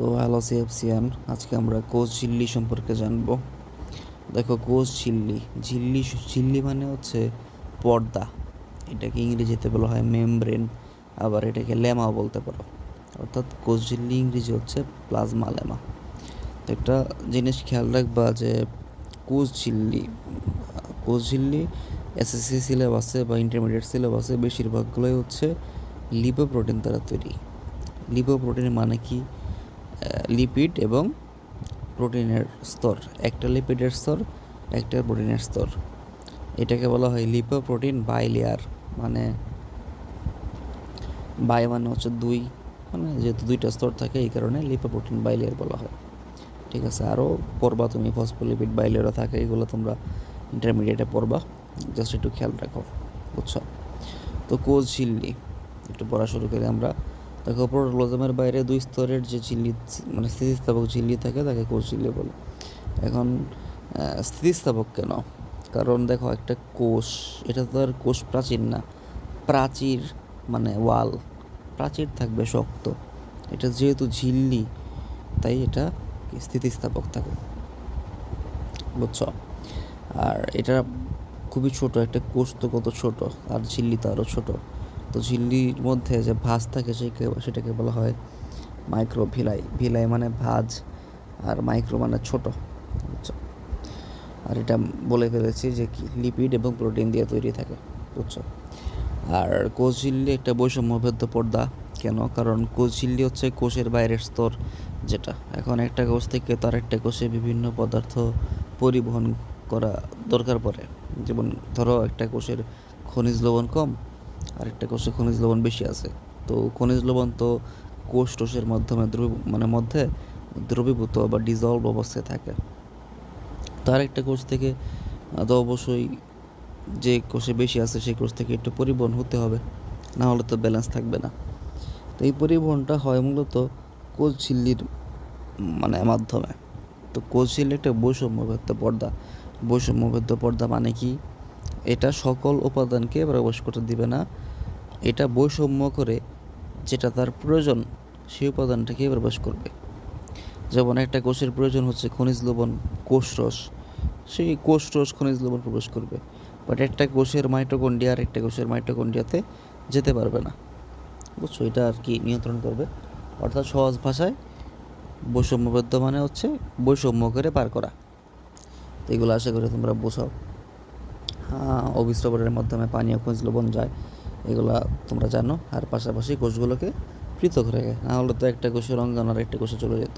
তো হ্যালো সিএফসিয়ান, আজকে আমরা কোষ ঝিল্লি সম্পর্কে জানবো। দেখো, কোষ ঝিল্লি ঝিল্লি ঝিল্লি মানে হচ্ছে পর্দা। এটাকে ইংরেজিতে বলা হয় মেমব্রেন, আবার এটাকে লেমাও বলতে পারো। অর্থাৎ কোষ ঝিল্লি ইংরেজি হচ্ছে প্লাজমা লেমা। তো একটা জিনিস খেয়াল রাখবা যে কোষ ঝিল্লি এসএসসি সিলেবাসে বা ইন্টারমিডিয়েট সিলেবাসে বেশিরভাগগুলোই হচ্ছে লিপোপ্রোটিন দ্বারা তৈরি। লিপোপ্রোটিন মানে কি? লিপিড এবং প্রোটিনের স্তর, একটা লিপিডের স্তর, একটা প্রোটিনের স্তর। এটাকে বলা হয় লিপোপ্রোটিন বাইলেয়ার। মানে বাই মানে হচ্ছে দুই, মানে যেহেতু দুইটা স্তর থাকে এই কারণে লিপোপ্রোটিন বাইলেয়ার বলা হয়। ঠিক আছে, আরও পড়বা তুমি, ফসফোলিপিড বাইলেয়ারও থাকে, এগুলো তোমরা ইন্টারমিডিয়েটে পড়বা, জাস্ট একটু খেয়াল রাখো, বুঝছো? তো কোষ ঝিল্লি একটু পড়া শুরু করি আমরা। দেখো, প্রোটোপ্লাজমের বাইরে দুই স্তরের যে ঝিল্লি, মানে স্থিতিস্থাপক ঝিল্লি থাকে তাকে কোষ ঝিল্লি বলে। এখন স্থিতিস্থাপক কেন? কারণ দেখো, একটা কোষ, এটা তো আর কোষ প্রাচীর না, প্রাচীর মানে ওয়াল, প্রাচীর থাকবে শক্ত। এটা যেহেতু ঝিল্লি তাই এটা স্থিতিস্থাপক থাকে, বুঝছো? আর এটা খুবই ছোট, একটা কোষ তো কত ছোট, আর ঝিল্লি তো আরও ছোট। তো ঝিল্লির মধ্যে যে ভাঁজ থাকে সেটাকে বলা হয় মাইক্রোভিলাই। ভিলাই মানে ভাঁজ, আর মাইক্রো মানে ছোট, বুঝছো? আর এটা বলে ফেলেছি যে কি লিপিড এবং প্রোটিন দিয়ে তৈরি থাকে, বুঝছো? আর কোষ ঝিল্লি একটা বৈষম্যভেদ্য পর্দা। কেন? কারণ কোষ ঝিল্লি হচ্ছে কোষের বাইরের স্তর, যেটা এখন একটা কোষ থেকে তার একটা কোষে বিভিন্ন পদার্থ পরিবহন করা দরকার পড়ে। যেমন ধরো, একটা কোষের খনিজ লবণ কম, আর একটা কোষে খনিজ লবণ বেশি আছে। তো খনিজ লবণ তো কোষ টোষের মাধ্যমে মধ্যে দ্রবীভূত বা ডিজলভ অবস্থায় থাকে। তার একটা কোষ থেকে তো অবশ্যই যে কোষে বেশি আছে সেই কোষ থেকে একটু পরিবহন হতে হবে, না হলে তো ব্যালেন্স থাকবে না। তো এই পরিবহনটা হয় মূলত কোষ ঝিল্লির মাধ্যমে। তো কোষ ঝিল্লি একটা বৈষম্যভেদ্য পর্দা। বৈষম্যভেদ্য পর্দা মানে কি? এটা সকল উপাদানকে প্রবেশ করতে দিবে না, এটা বৈষম্য করে যেটা তার প্রয়োজন সেই উপাদানটাকে প্রবেশ করবে। যেমন একটা কোষের প্রয়োজন হচ্ছে খনিজ লবণ, কোষরস, সেই কোষরস খনিজ লবণ প্রবেশ করবে, বাট একটা কোষের মাইটোকন্ড্রিয়া আর একটা কোষের মাইটোকন্ড্রিয়াতে যেতে পারবে না, বুঝছো? এটা আর কি নিয়ন্ত্রণ করবে। অর্থাৎ সহজ ভাষায় বৈষম্যবদ্ধ মানে হচ্ছে বৈষম্য করে পার করা। তো এগুলো আশা করি তোমরা বোঝাও। অবিস্রবণের মাধ্যমে পানীয় খনিজ লবণ যায়, এগুলা তোমরা জানো। আর পাশাপাশি কোষগুলোকে পৃথক রাখে, না হলে তো একটা কোষের অঙ্গাণু আর একটা কোষে চলে যেত।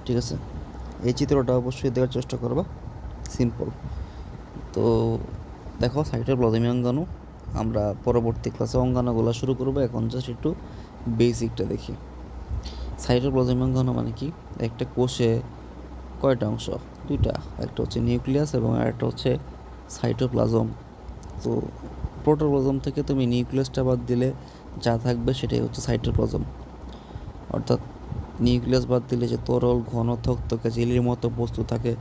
ঠিক আছে, এই চিত্রটা অবশ্যই দেওয়ার চেষ্টা করবা, সিম্পল। তো দেখো, সাইটোপ্লাজমীয় অঙ্গাণু, আমরা পরবর্তী ক্লাসে অঙ্গাণুগুলো শুরু করবো, এখন জাস্ট একটু বেসিকটা দেখি। সাইটোপ্লাজমীয় অঙ্গাণু মানে কি? একটা কোষে কয়টা অংশ? দুইটা, একটা হচ্ছে নিউক্লিয়াস এবং আরেকটা হচ্ছে সাইটোপ্লাজম। তো প্রোটোপ্লাজম থেকে তুমি নিউক্লিয়াসটা বাদ দিলে যা থাকবে সেটাই হচ্ছে সাইটোপ্লাজম। অর্থাৎ নিউক্লিয়াস বাদ দিলে যে তরল ঘন থকথকে জেলির মতো বস্তু থাকে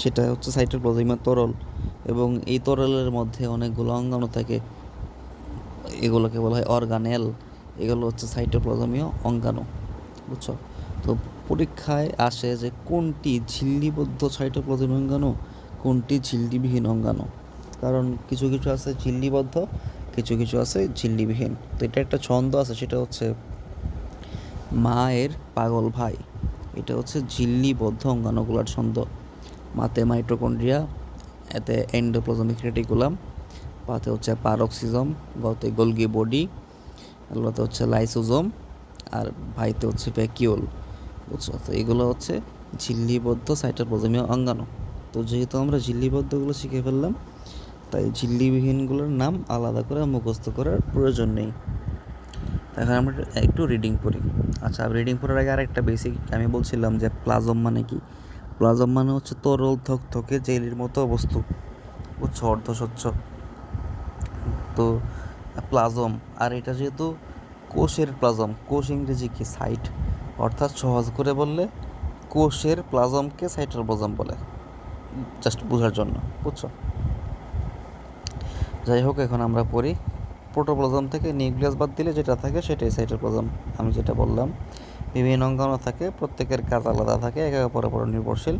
সেটা হচ্ছে সাইটোপ্লাজমের তরল, এবং এই তরলের মধ্যে অনেকগুলো অঙ্গাণু থাকে, এগুলোকে বলা হয় অর্গানেল। এগুলো হচ্ছে সাইটোপ্লাজমীয় অঙ্গাণু, বুঝছো? তো পরীক্ষায় আসে যে কোনটি ঝিল্লিবদ্ধ সাইটোপ্লাজমীয় অঙ্গাণু, কোনটি ঝিল্লিবিহীন অঙ্গাণু। কারণ কিছু কিছু আছে ঝিল্লিবদ্ধ, কিছু কিছু আছে ঝিল্লিবিহীন। তো এটা একটা ছন্দ আছে, সেটা হচ্ছে মায়ের পাগল ভাই। এটা হচ্ছে ঝিল্লিবদ্ধ অঙ্গাণুগুলার ছন্দ। মাতে মাইটোকন্ড্রিয়া, এতে এন্ডোপ্লাজমিক রেটিকুলাম, পাতে হচ্ছে পারক্সিজম, গতে গোলগি বডি, এগুলোতে হচ্ছে লাইসোজোম, আর ভাইতে হচ্ছে ভ্যাকিউল, বুঝছো? তো এগুলো হচ্ছে ঝিল্লিবদ্ধ সাইটোপ্লাজমীয় অঙ্গাণু। তো যেহেতু আমরা ঝিল্লিবদ্ধগুলো শিখে ফেললাম, তাই ঝিল্লিবিহীনগুলোর নাম আলাদা করে মুখস্থ করার প্রয়োজন নেই। এখন আমরা একটু রিডিং পড়ি। আচ্ছা, রিডিং পড়ার আগে আরেকটা বেসিক আমি বলছিলাম যে প্লাজম মানে কি? প্লাজম মানে হচ্ছে তরল থকথকে জেলির মতো বস্তু, বুঝছো? অর্ধস্বচ্ছ। তো প্লাজম, আর এটা যেহেতু কোষের প্লাজম, কোষ ইংরেজি কি? সাইট। অর্থাৎ সহজ করে বললে কোষের প্লাজমকে সাইটোপ্লাজম বলে, জাস্ট বোঝার জন্য, বুঝছো? যাই হোক, এখন আমরা পড়ি। প্রোটোপ্লাজম থেকে নিউক্লিয়াস বাদ দিলে যেটা থাকে সেটাই সাইটোপ্লাজম, আমি যেটা বললাম। বিভিন্ন অঙ্গাণু থাকে, প্রত্যেকের কাজ আলাদা থাকে, একে অপরের উপর নির্ভরশীল।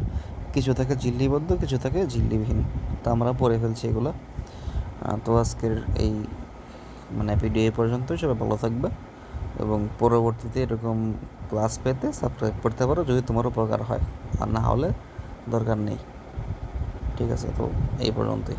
কিছু থাকে ঝিল্লিবদ্ধ, কিছু থাকে ঝিল্লিবিহীন। তো আমরা পড়ে ফেলছি এগুলো। তো আজকের এই ভিডিও এই পর্যন্তই। সবাই ভালো থাকবে এবং পরবর্তীতে এরকম ক্লাস পেতে সাবস্ক্রাইব করতে পারো যদি তোমার উপকার হয়, আর না হলে দরকার নেই। ঠিক আছে, তো এই পর্যন্তই।